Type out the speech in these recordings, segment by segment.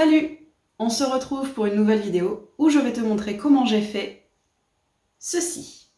Salut! On se retrouve pour une nouvelle vidéo où je vais te montrer comment j'ai fait ceci.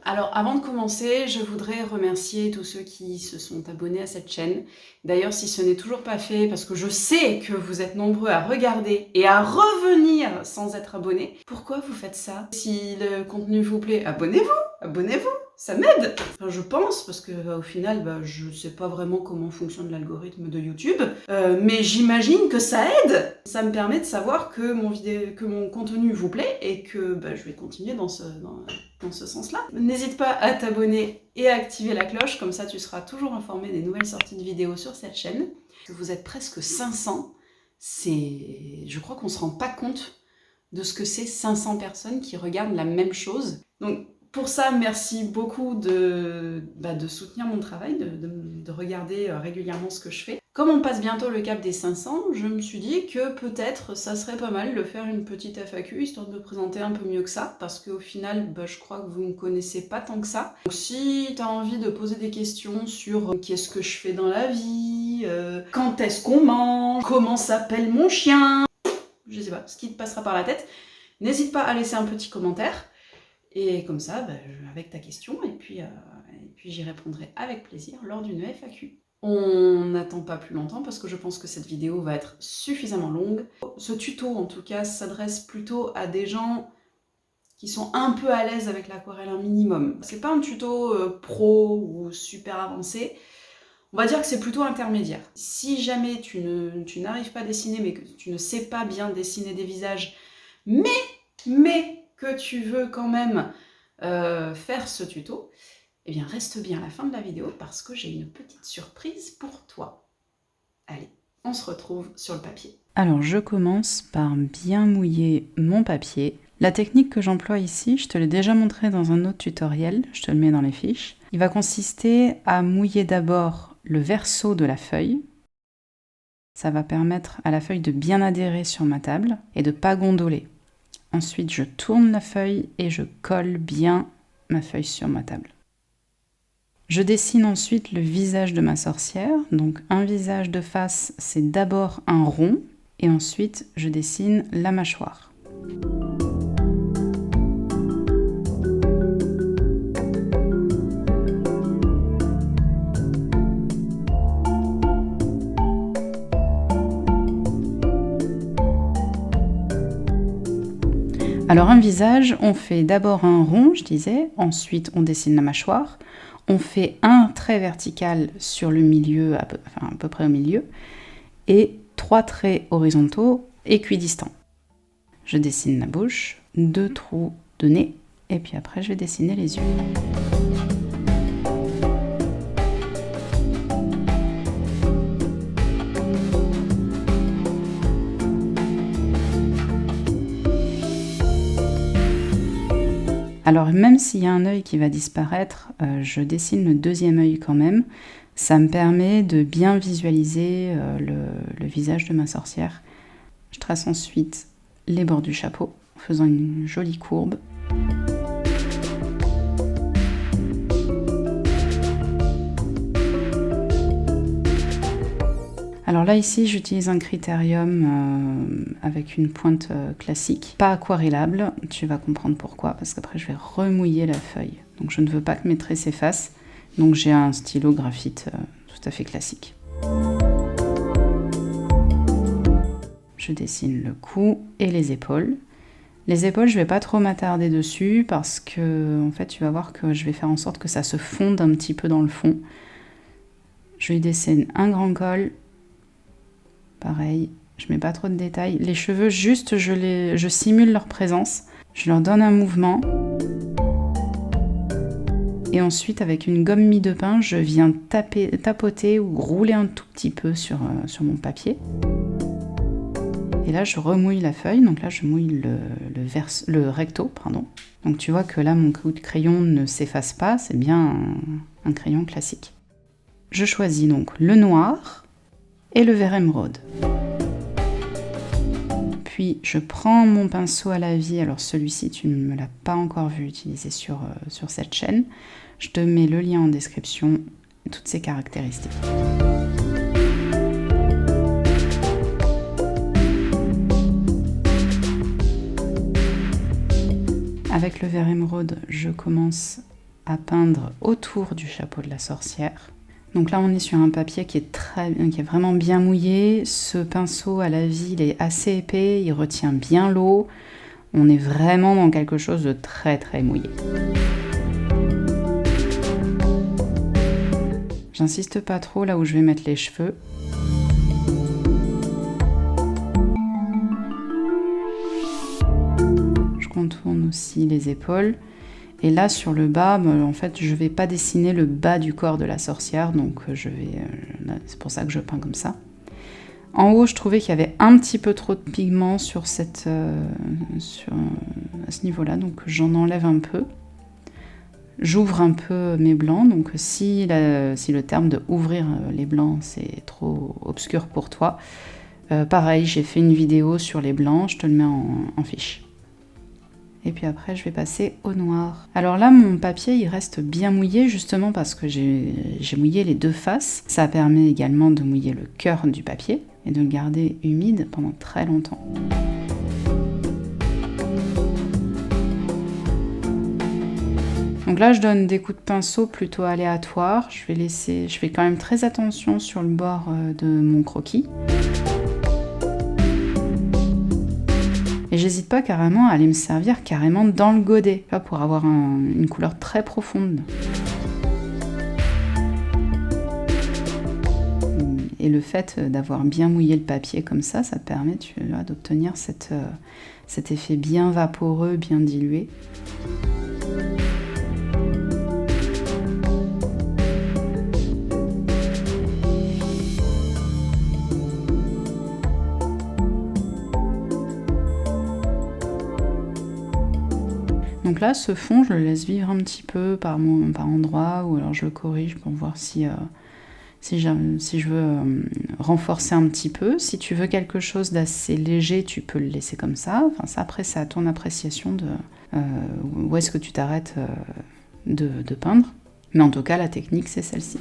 Alors avant de commencer, je voudrais remercier tous ceux qui se sont abonnés à cette chaîne. D'ailleurs, si ce n'est toujours pas fait, parce que je sais que vous êtes nombreux à regarder et à revenir sans être abonnés, pourquoi vous faites ça? Si le contenu vous plaît, abonnez-vous! Abonnez-vous! Ça m'aide! Enfin, je pense, parce que au final, je sais pas vraiment comment fonctionne l'algorithme de YouTube, mais j'imagine que ça aide! Ça me permet de savoir que mon contenu vous plaît et que je vais continuer dans ce sens-là. N'hésite pas à t'abonner et à activer la cloche, comme ça tu seras toujours informé des nouvelles sorties de vidéos sur cette chaîne. Vous êtes presque 500, je crois qu'on se rend pas compte de ce que c'est 500 personnes qui regardent la même chose. Donc pour ça, merci beaucoup de soutenir mon travail, de regarder régulièrement ce que je fais. Comme on passe bientôt le cap des 500, je me suis dit que peut-être ça serait pas mal de faire une petite FAQ, histoire de me présenter un peu mieux que ça, parce qu'au final, je crois que vous me connaissez pas tant que ça. Donc si t'as envie de poser des questions sur qu'est-ce que je fais dans la vie, quand est-ce qu'on mange, comment s'appelle mon chien, je sais pas, ce qui te passera par la tête, n'hésite pas à laisser un petit commentaire. Et comme ça, avec ta question, et puis j'y répondrai avec plaisir lors d'une FAQ. On n'attend pas plus longtemps parce que je pense que cette vidéo va être suffisamment longue. Ce tuto, en tout cas, s'adresse plutôt à des gens qui sont un peu à l'aise avec l'aquarelle, un minimum. C'est pas un tuto pro ou super avancé. On va dire que c'est plutôt intermédiaire. Si jamais tu n'arrives pas à dessiner, mais que tu ne sais pas bien dessiner des visages, mais que tu veux quand même faire ce tuto, eh bien reste bien à la fin de la vidéo parce que j'ai une petite surprise pour toi. Allez, on se retrouve sur le papier. Alors je commence par bien mouiller mon papier. La technique que j'emploie ici, je te l'ai déjà montré dans un autre tutoriel, je te le mets dans les fiches. Il va consister à mouiller d'abord le verso de la feuille. Ça va permettre à la feuille de bien adhérer sur ma table et de ne pas gondoler. Ensuite, je tourne la feuille et je colle bien ma feuille sur ma table. Je dessine ensuite le visage de ma sorcière. Donc un visage de face, c'est d'abord un rond et ensuite je dessine la mâchoire. Alors un visage, on fait d'abord un rond, je disais, ensuite on dessine la mâchoire, on fait un trait vertical sur le milieu, à peu près au milieu, et 3 traits horizontaux équidistants. Je dessine la bouche, 2 trous de nez, et puis après je vais dessiner les yeux. Alors même s'il y a un œil qui va disparaître, je dessine le deuxième œil quand même. Ça me permet de bien visualiser le visage de ma sorcière. Je trace ensuite les bords du chapeau en faisant une jolie courbe. Alors là ici j'utilise un critérium avec une pointe classique, pas aquarellable, tu vas comprendre pourquoi, parce qu'après je vais remouiller la feuille. Donc je ne veux pas que mes traits s'effacent, donc j'ai un stylo graphite tout à fait classique. Je dessine le cou et les épaules. Les épaules, je ne vais pas trop m'attarder dessus parce que en fait tu vas voir que je vais faire en sorte que ça se fonde un petit peu dans le fond. Je lui dessine un grand col. Pareil, je mets pas trop de détails. Les cheveux, juste, je simule leur présence. Je leur donne un mouvement. Et ensuite, avec une gomme mie de pain, je viens tapoter ou rouler un tout petit peu sur mon papier. Et là, je remouille la feuille. Donc là, je mouille le recto, pardon. Donc tu vois que là, mon coup de crayon ne s'efface pas. C'est bien un crayon classique. Je choisis donc le noir et le vert émeraude. Puis je prends mon pinceau à la vie, alors celui-ci tu ne me l'as pas encore vu utiliser sur cette chaîne. Je te mets le lien en description, toutes ces caractéristiques. Avec le vert émeraude, je commence à peindre autour du chapeau de la sorcière. Donc là, on est sur un papier qui est vraiment bien mouillé. Ce pinceau à la vie, il est assez épais, il retient bien l'eau. On est vraiment dans quelque chose de très très mouillé. J'insiste pas trop là où je vais mettre les cheveux. Je contourne aussi les épaules. Et là, sur le bas, en fait, je vais pas dessiner le bas du corps de la sorcière, donc c'est pour ça que je peins comme ça. En haut, je trouvais qu'il y avait un petit peu trop de pigments à ce niveau-là, donc j'en enlève un peu. J'ouvre un peu mes blancs, donc si le terme de ouvrir les blancs, c'est trop obscur pour toi, pareil, j'ai fait une vidéo sur les blancs, je te le mets en fiche. Et puis après, je vais passer au noir. Alors là, mon papier, il reste bien mouillé, justement parce que j'ai mouillé les deux faces. Ça permet également de mouiller le cœur du papier et de le garder humide pendant très longtemps. Donc là, je donne des coups de pinceau plutôt aléatoires. Je fais quand même très attention sur le bord de mon croquis. Et j'hésite pas carrément à aller me servir carrément dans le godet, pour avoir une couleur très profonde. Et le fait d'avoir bien mouillé le papier comme ça te permet d'obtenir cet effet bien vaporeux, bien dilué. Donc là, ce fond, je le laisse vivre un petit peu par endroit, ou alors je le corrige pour voir si je veux renforcer un petit peu. Si tu veux quelque chose d'assez léger, tu peux le laisser comme ça. Enfin, ça, après, c'est à ton appréciation de où est-ce que tu t'arrêtes de peindre. Mais en tout cas, la technique, c'est celle-ci.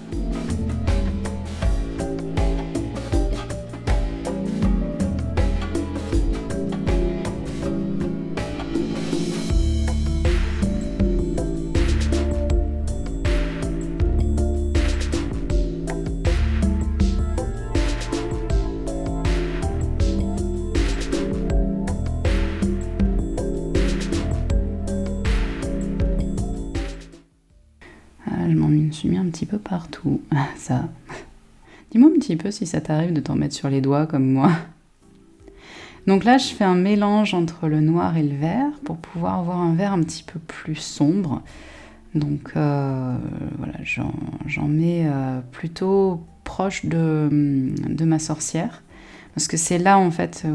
Je m'en suis mis un petit peu partout. Ça. Dis-moi un petit peu si ça t'arrive de t'en mettre sur les doigts comme moi. Donc là, je fais un mélange entre le noir et le vert pour pouvoir avoir un vert un petit peu plus sombre. Donc voilà, j'en mets plutôt proche de ma sorcière. Parce que c'est là, en fait,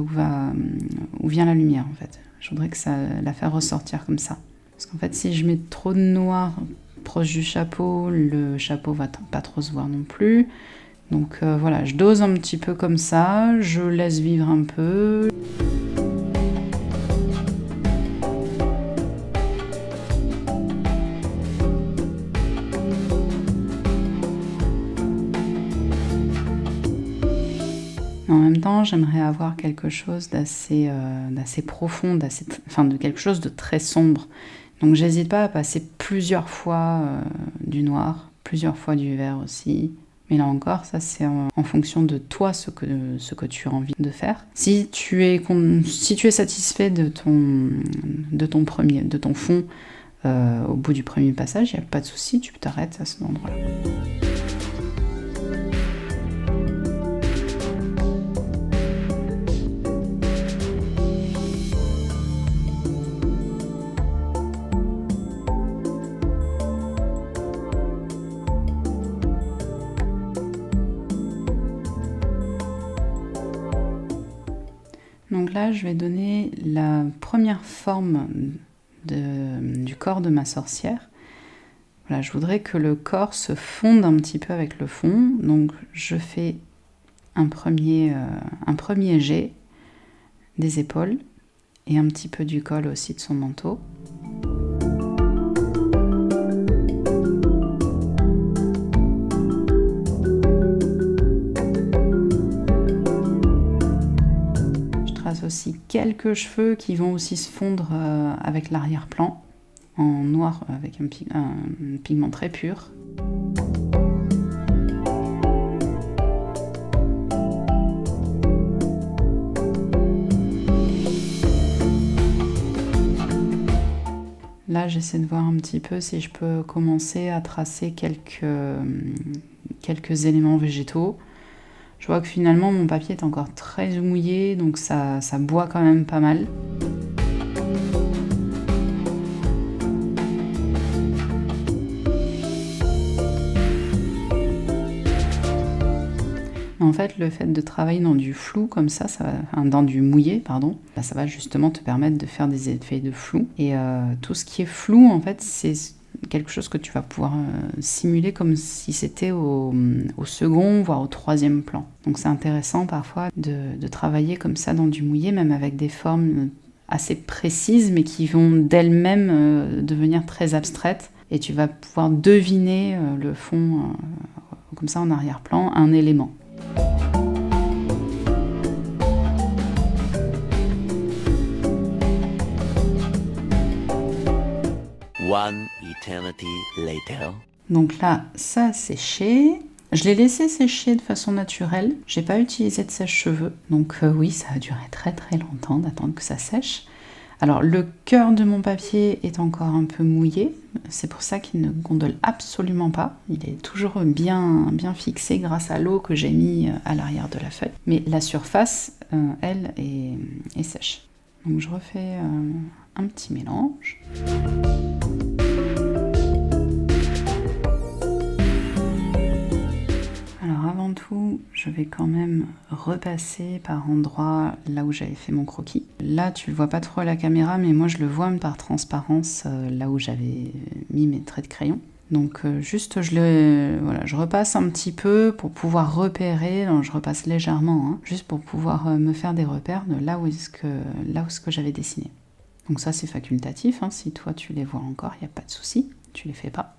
où vient la lumière, en fait. Je voudrais la faire ressortir comme ça. Parce qu'en fait, si je mets trop de noir proche du chapeau, le chapeau va pas trop se voir non plus. Donc voilà, je dose un petit peu comme ça, je laisse vivre un peu. En même temps, j'aimerais avoir quelque chose d'assez profond, de quelque chose de très sombre. Donc j'hésite pas à passer plusieurs fois du noir, plusieurs fois du vert aussi. Mais là encore, ça c'est en fonction de toi ce que tu as envie de faire. Si tu es satisfait de ton fond au bout du premier passage, il n'y a pas de souci, tu t'arrêtes à cet endroit-là. Donc là, je vais donner la première forme du corps de ma sorcière. Voilà, je voudrais que le corps se fonde un petit peu avec le fond. Donc je fais un premier jet. des épaules et un petit peu du col aussi de son manteau. Je trace aussi quelques cheveux qui vont aussi se fondre avec l'arrière-plan en noir avec un pigment très pur. Là, j'essaie de voir un petit peu si je peux commencer à tracer quelques éléments végétaux. Je vois que finalement, mon papier est encore très mouillé, donc ça boit quand même pas mal. En fait, le fait de travailler dans du flou comme ça dans du mouillé, pardon, ça va justement te permettre de faire des effets de flou. Et tout ce qui est flou, en fait, c'est quelque chose que tu vas pouvoir simuler comme si c'était au second, voire au troisième plan. Donc c'est intéressant parfois de travailler comme ça dans du mouillé, même avec des formes assez précises, mais qui vont d'elles-mêmes devenir très abstraites. Et tu vas pouvoir deviner le fond, comme ça en arrière-plan, un élément. One eternity later. Donc là, ça a séché. Je l'ai laissé sécher de façon naturelle. J'ai pas utilisé de sèche-cheveux. Donc oui, ça a duré très très longtemps d'attendre que ça sèche. Alors le cœur de mon papier est encore un peu mouillé. C'est pour ça qu'il ne gondole absolument pas. Il est toujours bien fixé grâce à l'eau que j'ai mis à l'arrière de la feuille. Mais la surface, elle, est sèche. Donc je refais un petit mélange. Alors avant tout, je vais quand même repasser par endroits là où j'avais fait mon croquis. Là, tu le vois pas trop à la caméra, mais moi je le vois par transparence là où j'avais mis mes traits de crayon. Donc juste je repasse un petit peu pour pouvoir repérer, donc, je repasse légèrement, hein, juste pour pouvoir me faire des repères de là où est-ce que j'avais dessiné. Donc ça c'est facultatif, hein, si toi tu les vois encore, il n'y a pas de souci, tu les fais pas.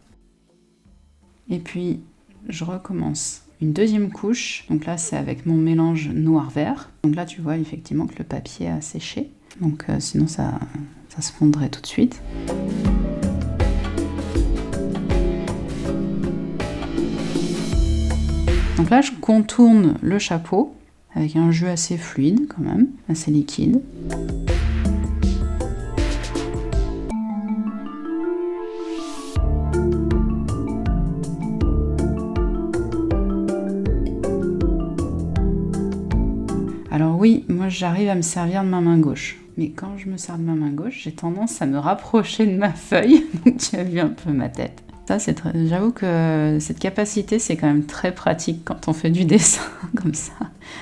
Et puis je recommence une deuxième couche, donc là c'est avec mon mélange noir-vert. Donc là tu vois effectivement que le papier a séché, donc sinon ça se fondrait tout de suite. Donc là je contourne le chapeau avec un jus assez fluide quand même, assez liquide. Alors oui, moi j'arrive à me servir de ma main gauche. Mais quand je me sers de ma main gauche, j'ai tendance à me rapprocher de ma feuille. Donc tu as vu un peu ma tête. J'avoue que cette capacité, c'est quand même très pratique quand on fait du dessin comme ça.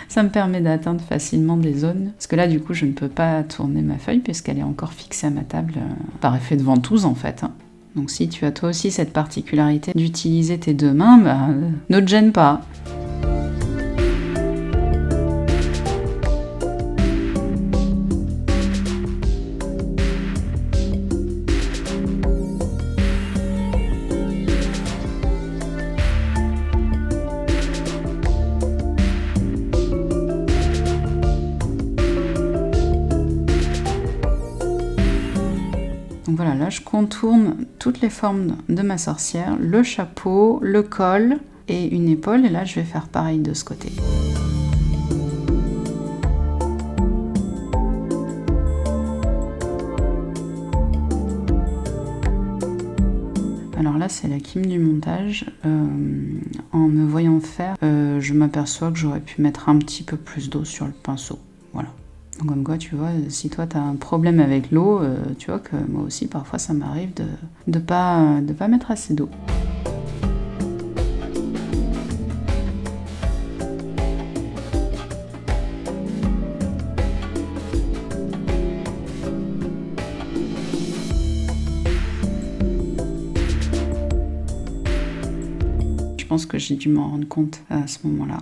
Ça me permet d'atteindre facilement des zones. Parce que là, du coup, je ne peux pas tourner ma feuille puisqu'elle est encore fixée à ma table par effet de ventouse en fait. Donc si tu as toi aussi cette particularité d'utiliser tes deux mains, ne te gêne pas. Donc voilà, là je contourne toutes les formes de ma sorcière, le chapeau, le col et une épaule, et là je vais faire pareil de ce côté. Alors là c'est la Kim du montage, en me voyant faire, je m'aperçois que j'aurais pu mettre un petit peu plus d'eau sur le pinceau, voilà. Donc comme quoi, tu vois, si toi tu as un problème avec l'eau, tu vois que moi aussi parfois ça m'arrive de pas mettre assez d'eau. Je pense que j'ai dû m'en rendre compte à ce moment-là.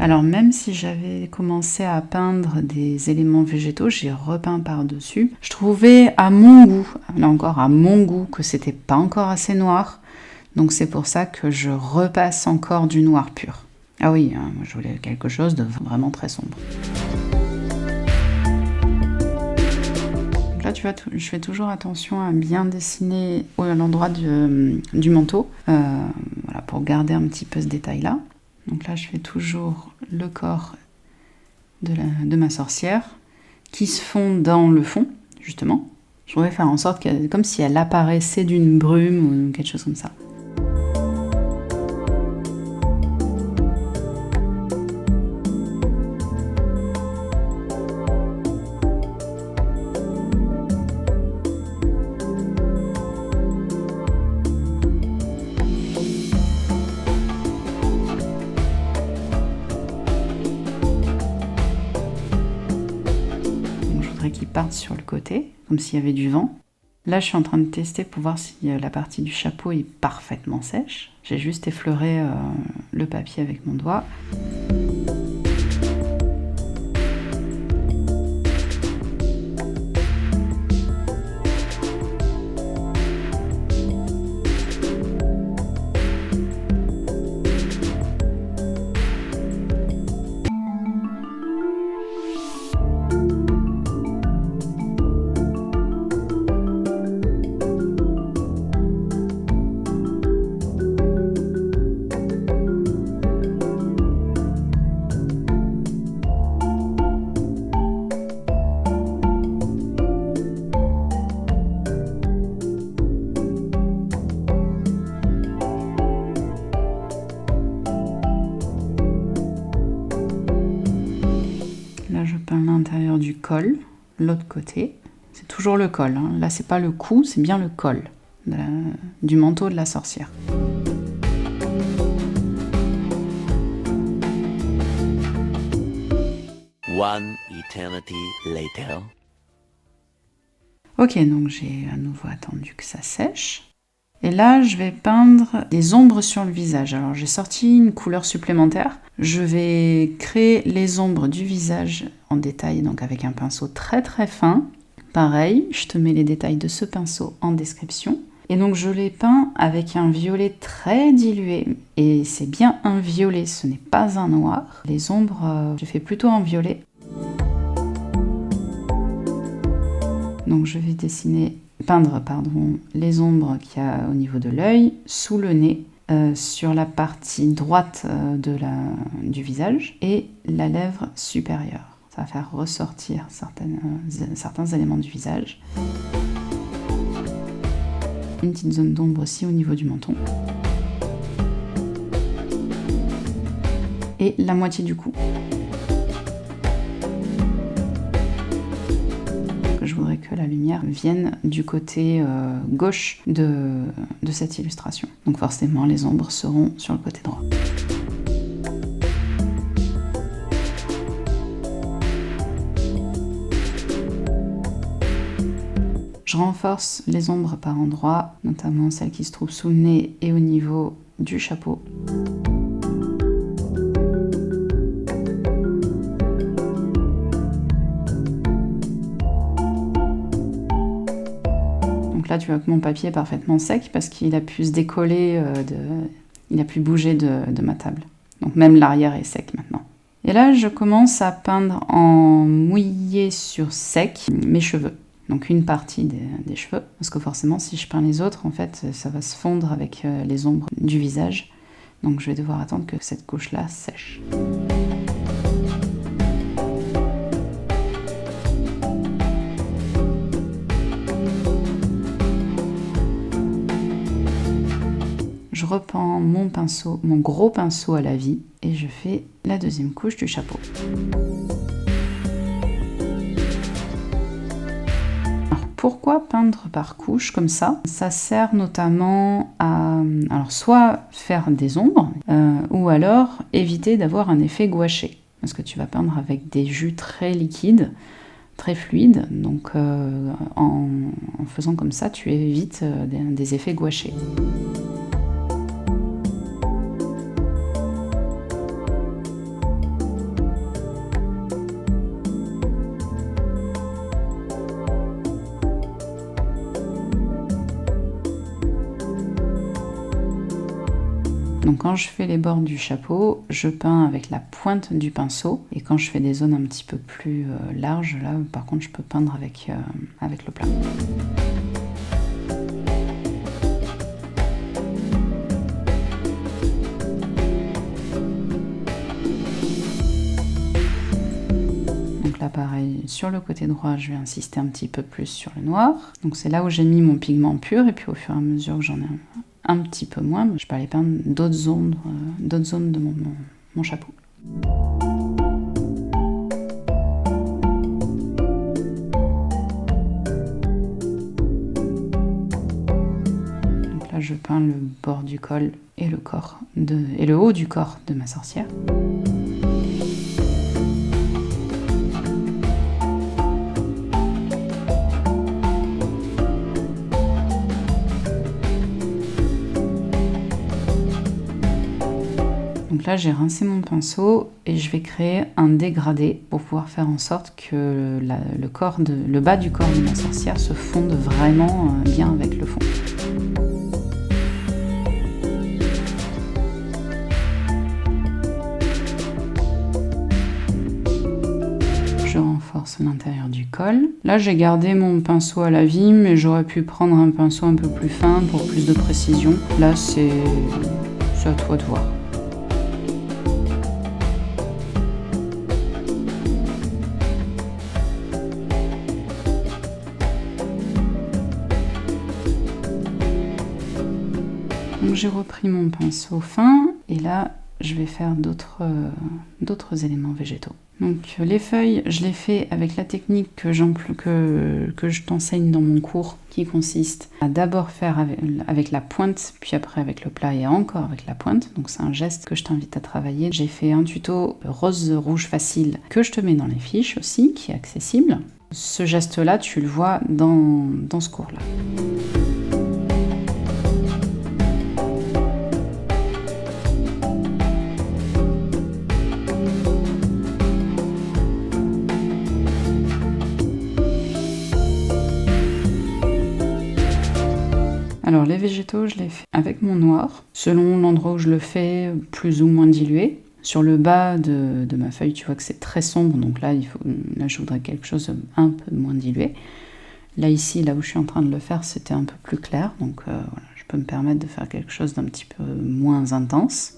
Alors même si j'avais commencé à peindre des éléments végétaux, j'ai repeint par-dessus. Je trouvais à mon goût, là encore à mon goût, que c'était pas encore assez noir. Donc c'est pour ça que je repasse encore du noir pur. Ah oui, hein, je voulais quelque chose de vraiment très sombre. Donc là, tu vois, je fais toujours attention à bien dessiner à l'endroit du manteau, voilà, pour garder un petit peu ce détail-là. Donc là, je fais toujours le corps de ma sorcière qui se fond dans le fond, justement. Je voudrais faire en sorte comme si elle apparaissait d'une brume ou quelque chose comme ça. Qui partent sur le côté, comme s'il y avait du vent. Là, je suis en train de tester pour voir si la partie du chapeau est parfaitement sèche. J'ai juste effleuré le papier avec mon doigt. Là, je peins l'intérieur du col, l'autre côté. C'est toujours le col, hein. Là, c'est pas le cou, c'est bien le col du manteau de la sorcière. One eternity later. Ok, donc j'ai à nouveau attendu que ça sèche. Et là, je vais peindre des ombres sur le visage. Alors, j'ai sorti une couleur supplémentaire. Je vais créer les ombres du visage en détail, donc avec un pinceau très très fin. Pareil, je te mets les détails de ce pinceau en description. Et donc, je les peins avec un violet très dilué. Et c'est bien un violet, ce n'est pas un noir. Les ombres, je fais plutôt en violet. Donc, je vais peindre les ombres qu'il y a au niveau de l'œil, sous le nez, sur la partie droite du visage et la lèvre supérieure. Ça va faire ressortir certains éléments du visage. Une petite zone d'ombre aussi au niveau du menton. Et la moitié du cou. Je voudrais que la lumière vienne du côté gauche de cette illustration. Donc forcément, les ombres seront sur le côté droit. Je renforce les ombres par endroits, notamment celles qui se trouvent sous le nez et au niveau du chapeau. Donc là, tu vois que mon papier est parfaitement sec parce qu'il a pu se décoller, il a pu bouger de ma table. Donc même l'arrière est sec maintenant. Et là, je commence à peindre en mouillé sur sec mes cheveux. Donc une partie des cheveux, parce que forcément si je peins les autres, en fait, ça va se fondre avec les ombres du visage. Donc je vais devoir attendre que cette couche-là sèche. Je reprends mon gros pinceau à la vie, et je fais la deuxième couche du chapeau. Pourquoi peindre par couche comme ça? Ça sert notamment à soit faire des ombres, ou alors éviter d'avoir un effet gouaché. Parce que tu vas peindre avec des jus très liquides, très fluides. Donc en faisant comme ça, tu évites des effets gouachés. Donc quand je fais les bords du chapeau, je peins avec la pointe du pinceau. Et quand je fais des zones un petit peu plus larges, là par contre je peux peindre avec le plat. Donc là pareil, sur le côté droit, je vais insister un petit peu plus sur le noir. Donc c'est là où j'ai mis mon pigment pur et puis au fur et à mesure que j'en ai un petit peu moins, je peux aller peindre d'autres zones de mon chapeau. Donc là je peins le bord du col et le haut du corps de ma sorcière. Donc là j'ai rincé mon pinceau et je vais créer un dégradé pour pouvoir faire en sorte que le bas du corps de ma sorcière se fonde vraiment bien avec le fond. Je renforce l'intérieur du col. Là j'ai gardé mon pinceau à la vie, mais j'aurais pu prendre un pinceau un peu plus fin pour plus de précision. Là c'est à toi de voir. Donc j'ai repris mon pinceau fin et là je vais faire d'autres éléments végétaux. Donc les feuilles, je les fais avec la technique que je t'enseigne dans mon cours, qui consiste à d'abord faire avec la pointe, puis après avec le plat et encore avec la pointe. Donc c'est un geste que je t'invite à travailler. J'ai fait un tuto rose rouge facile que je te mets dans les fiches aussi, qui est accessible. Ce geste-là, tu le vois dans ce cours-là. Alors les végétaux, je les fais avec mon noir, selon l'endroit où je le fais, plus ou moins dilué. Sur le bas de ma feuille, tu vois que c'est très sombre, donc là, je voudrais quelque chose un peu moins dilué. Là ici, là où je suis en train de le faire, c'était un peu plus clair, donc voilà, je peux me permettre de faire quelque chose d'un petit peu moins intense.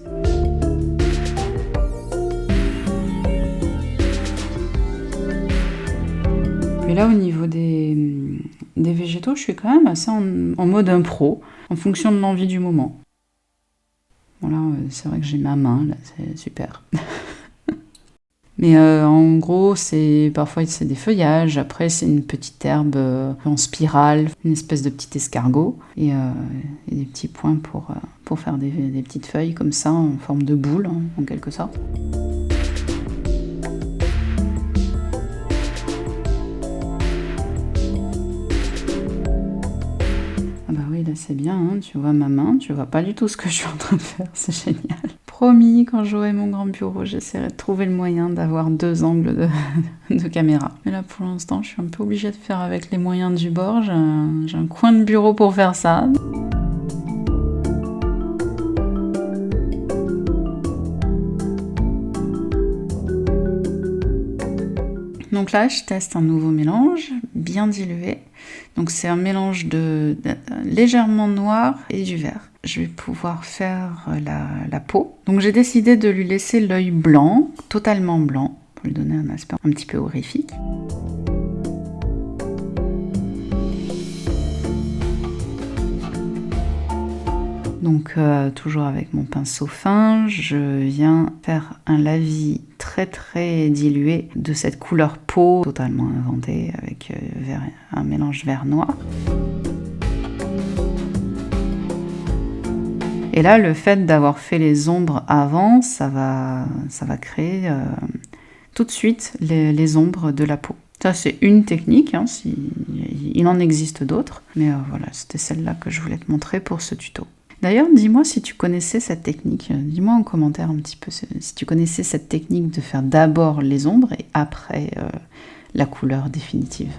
Et là, au niveau des végétaux, je suis quand même assez en mode impro, en fonction de l'envie du moment. Voilà, c'est vrai que j'ai ma main, là, c'est super. Mais en gros, parfois c'est des feuillages, après c'est une petite herbe en spirale, une espèce de petit escargot, et des petits points pour faire des petites feuilles comme ça, en forme de boule, hein, en quelque sorte. C'est bien, hein, tu vois ma main, tu vois pas du tout ce que je suis en train de faire, c'est génial. Promis, quand j'aurai mon grand bureau, j'essaierai de trouver le moyen d'avoir 2 angles de caméra. Mais là, pour l'instant, je suis un peu obligée de faire avec les moyens du bord. J'ai un coin de bureau pour faire ça. Donc là, je teste un nouveau mélange, bien dilué. Donc c'est un mélange de légèrement noir et du vert. Je vais pouvoir faire la peau. Donc j'ai décidé de lui laisser l'œil blanc, totalement blanc, pour lui donner un aspect un petit peu horrifique. Donc toujours avec mon pinceau fin, je viens faire un lavis très très dilué de cette couleur peau totalement inventée avec un mélange vert-noir. Et là, le fait d'avoir fait les ombres avant, ça va créer tout de suite les ombres de la peau. Ça, c'est une technique, hein, il en existe d'autres, mais voilà, c'était celle-là que je voulais te montrer pour ce tuto. D'ailleurs, dis-moi si tu connaissais cette technique, dis-moi en commentaire un petit peu si tu connaissais cette technique de faire d'abord les ombres et après la couleur définitive.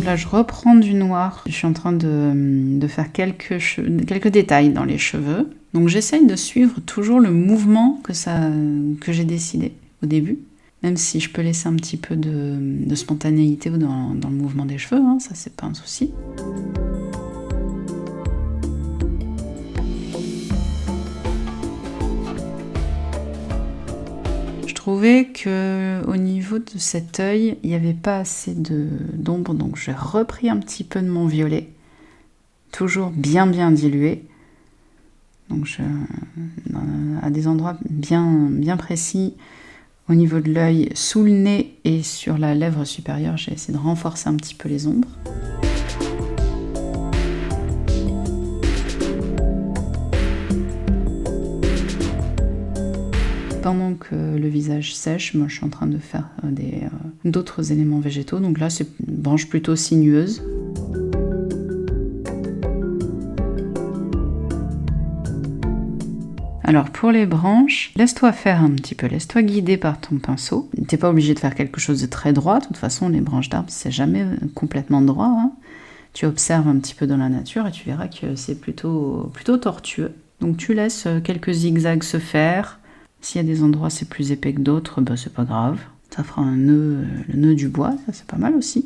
là, je reprends du noir. Je suis en train de faire quelques détails dans les cheveux. Donc j'essaye de suivre toujours le mouvement que j'ai décidé au début. Même si je peux laisser un petit peu de spontanéité dans le mouvement des cheveux, hein, ça c'est pas un souci. Je trouvais qu'au niveau de cet œil, il n'y avait pas assez d'ombre, donc j'ai repris un petit peu de mon violet, toujours bien dilué. Donc à des endroits bien précis, au niveau de l'œil, sous le nez et sur la lèvre supérieure, j'ai essayé de renforcer un petit peu les ombres. Pendant que le visage sèche, moi je suis en train de faire d'autres éléments végétaux. Donc là, c'est une branche plutôt sinueuse. Alors pour les branches, laisse-toi faire un petit peu, laisse-toi guider par ton pinceau. T'es pas obligé de faire quelque chose de très droit, de toute façon les branches d'arbres c'est jamais complètement droit. Hein. Tu observes un petit peu dans la nature et tu verras que c'est plutôt tortueux. Donc tu laisses quelques zigzags se faire. S'il y a des endroits c'est plus épais que d'autres, ben c'est pas grave. Ça fera un nœud, le nœud du bois, ça c'est pas mal aussi.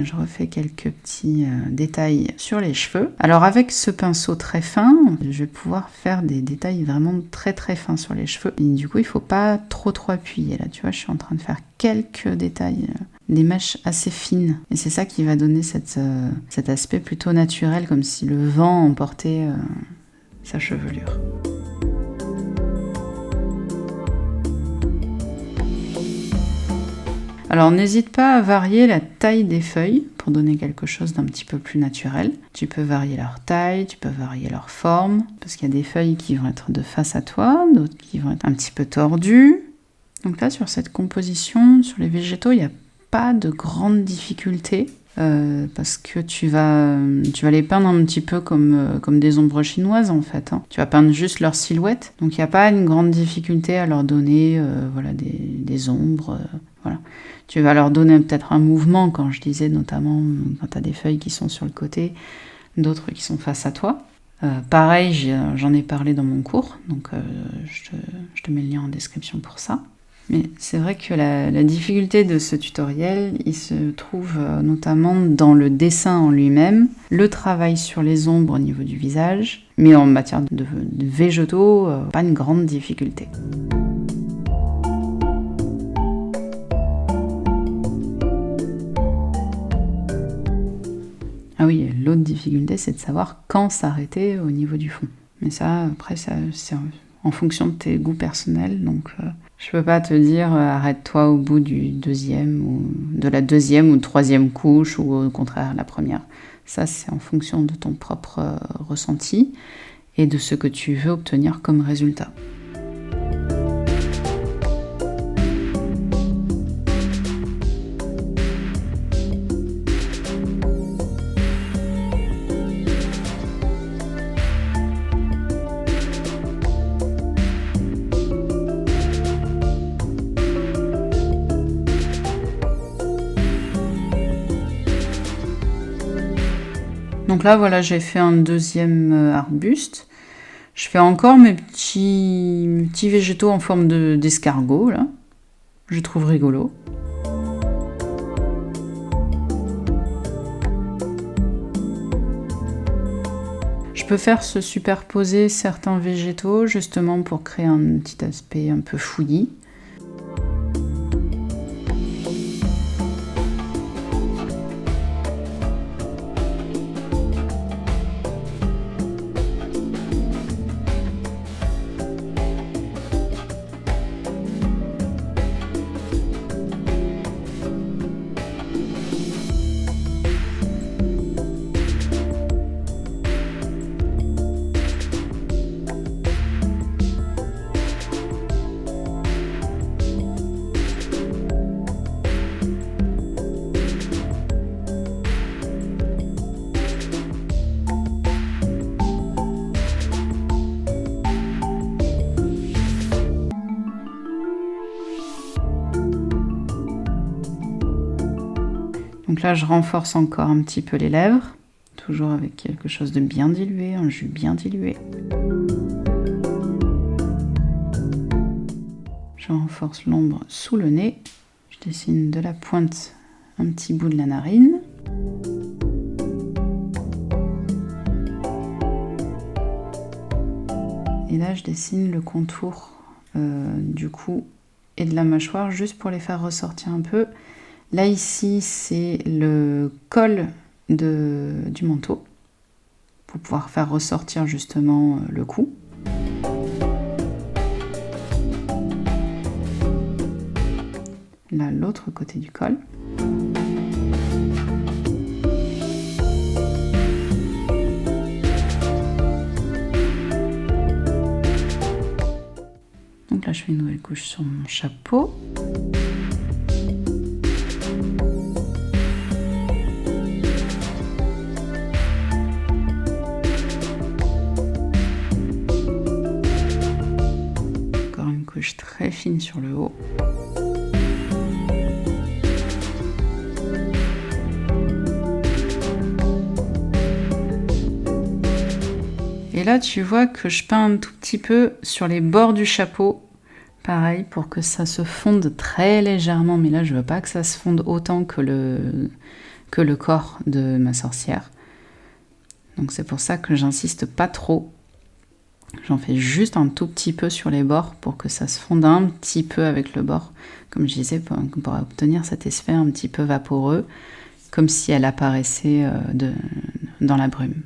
Je refais quelques petits détails sur les cheveux. Alors avec ce pinceau très fin, je vais pouvoir faire des détails vraiment très fins sur les cheveux. Et du coup, il ne faut pas trop appuyer. Là, tu vois, je suis en train de faire quelques détails, des mèches assez fines. Et c'est ça qui va donner cet aspect plutôt naturel, comme si le vent emportait sa chevelure. Alors n'hésite pas à varier la taille des feuilles pour donner quelque chose d'un petit peu plus naturel. Tu peux varier leur taille, tu peux varier leur forme, parce qu'il y a des feuilles qui vont être de face à toi, d'autres qui vont être un petit peu tordues. Donc là, sur cette composition, sur les végétaux, il n'y a pas de grande difficulté, parce que tu vas les peindre un petit peu comme des ombres chinoises en fait. Hein. Tu vas peindre juste leur silhouette, donc il n'y a pas une grande difficulté à leur donner des ombres. Voilà. Tu vas leur donner peut-être un mouvement, quand je disais notamment quand tu as des feuilles qui sont sur le côté, d'autres qui sont face à toi. Pareil, j'en ai parlé dans mon cours, donc je te mets le lien en description pour ça. Mais c'est vrai que la difficulté de ce tutoriel, il se trouve notamment dans le dessin en lui-même, le travail sur les ombres au niveau du visage, mais en matière de végétaux, pas une grande difficulté. Ah oui, l'autre difficulté, c'est de savoir quand s'arrêter au niveau du fond. Mais ça, après, c'est en fonction de tes goûts personnels. Donc, je peux pas te dire arrête-toi au bout du deuxième, ou de la deuxième ou troisième couche, ou au contraire la première. Ça, c'est en fonction de ton propre ressenti et de ce que tu veux obtenir comme résultat. Donc là, voilà, j'ai fait un deuxième arbuste. Je fais encore mes petits végétaux en forme d'escargot, là. Je trouve rigolo. Je peux faire se superposer certains végétaux, justement pour créer un petit aspect un peu fouillis. Donc là, je renforce encore un petit peu les lèvres, toujours avec quelque chose de bien dilué, un jus bien dilué. Je renforce l'ombre sous le nez. Je dessine de la pointe un petit bout de la narine. Et là, je dessine le contour du cou et de la mâchoire, juste pour les faire ressortir un peu. Là, ici, c'est le col du manteau, pour pouvoir faire ressortir justement le cou. Là, l'autre côté du col. Donc là, je fais une nouvelle couche sur mon chapeau. Encore une couche très fine sur le haut. Et là, tu vois que je peins un tout petit peu sur les bords du chapeau. Pareil, pour que ça se fonde très légèrement. Mais là, je veux pas que ça se fonde autant que le corps de ma sorcière. Donc c'est pour ça que j'insiste pas trop. J'en fais juste un tout petit peu sur les bords pour que ça se fonde un petit peu avec le bord. Comme je disais, pour obtenir cet effet un petit peu vaporeux, comme si elle apparaissait dans la brume.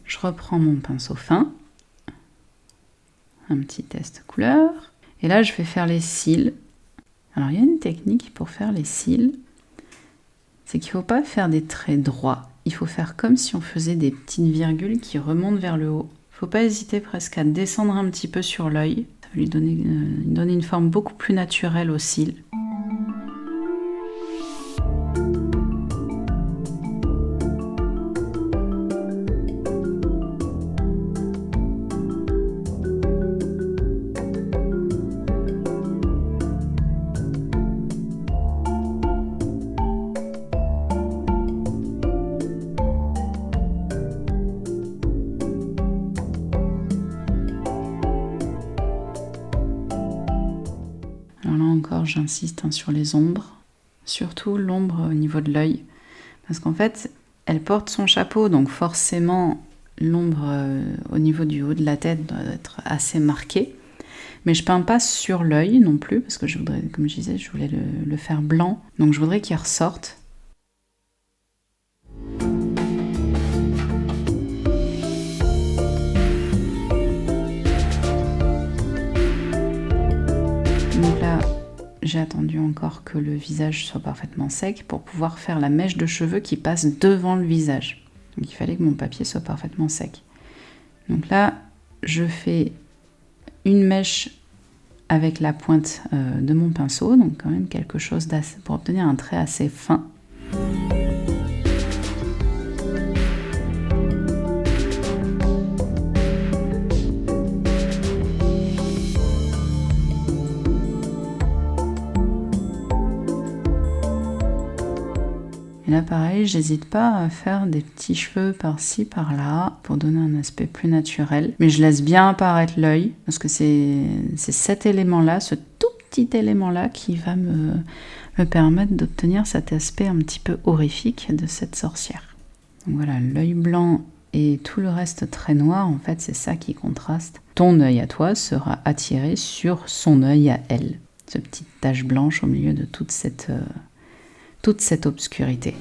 Je reprends mon pinceau fin, un petit test couleur, et là je vais faire les cils. Alors il y a une technique pour faire les cils, c'est qu'il ne faut pas faire des traits droits, il faut faire comme si on faisait des petites virgules qui remontent vers le haut. Il ne faut pas hésiter presque à descendre un petit peu sur l'œil, ça va lui donner une forme beaucoup plus naturelle aux cils. Alors là encore, j'insiste sur les ombres, surtout l'ombre au niveau de l'œil, parce qu'en fait, elle porte son chapeau, donc forcément, l'ombre au niveau du haut de la tête doit être assez marquée. Mais je peins pas sur l'œil non plus, parce que je voudrais, comme je disais, je voulais le faire blanc, donc je voudrais qu'il ressorte. Donc là, j'ai attendu encore que le visage soit parfaitement sec pour pouvoir faire la mèche de cheveux qui passe devant le visage. Donc il fallait que mon papier soit parfaitement sec. Donc là, je fais une mèche avec la pointe de mon pinceau, donc quand même quelque chose d'assez, pour obtenir un trait assez fin. Et là pareil, j'hésite pas à faire des petits cheveux par-ci, par-là, pour donner un aspect plus naturel. Mais je laisse bien apparaître l'œil, parce que c'est cet élément-là, ce tout petit élément-là qui va me permettre d'obtenir cet aspect un petit peu horrifique de cette sorcière. Donc voilà, l'œil blanc et tout le reste très noir, en fait, c'est ça qui contraste. Ton œil à toi sera attiré sur son œil à elle. Cette petite tache blanche au milieu de toute cette obscurité.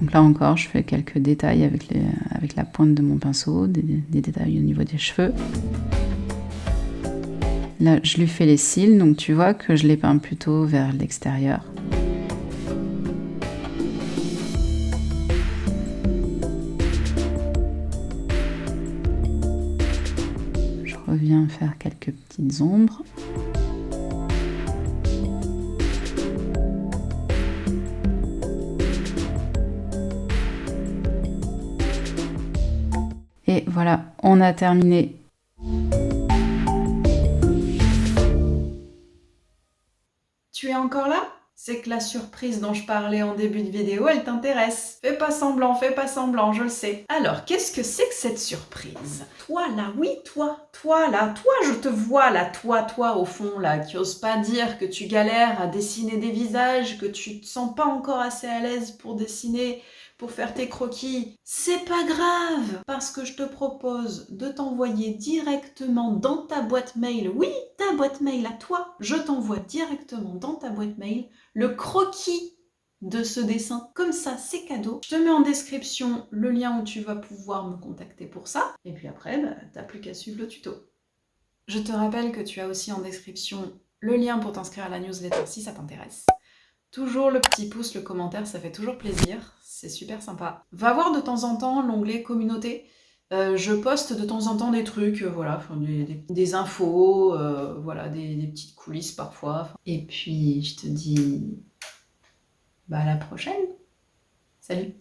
Donc là encore, je fais quelques détails avec la pointe de mon pinceau, des détails au niveau des cheveux. Là, je lui fais les cils, donc tu vois que je les peins plutôt vers l'extérieur. faire quelques petites ombres. Et voilà, on a terminé. Tu es encore là? C'est que la surprise dont je parlais en début de vidéo, elle t'intéresse. Fais pas semblant, je le sais. Alors, qu'est-ce que c'est que cette surprise? Toi là, oui, toi là, toi je te vois là, toi au fond là, qui ose pas dire que tu galères à dessiner des visages, que tu te sens pas encore assez à l'aise pour dessiner, pour faire tes croquis. C'est pas grave, parce que je te propose de t'envoyer directement dans ta boîte mail, oui, ta boîte mail à toi, je t'envoie directement dans ta boîte mail le croquis de ce dessin. Comme ça, c'est cadeau. Je te mets en description le lien où tu vas pouvoir me contacter pour ça. Et puis après, t'as plus qu'à suivre le tuto. Je te rappelle que tu as aussi en description le lien pour t'inscrire à la newsletter si ça t'intéresse. Toujours le petit pouce, le commentaire, ça fait toujours plaisir. C'est super sympa. Va voir de temps en temps l'onglet communauté. Je poste de temps en temps des trucs, voilà, des infos, voilà, des petites coulisses parfois. Et puis, je te dis, à la prochaine. Salut!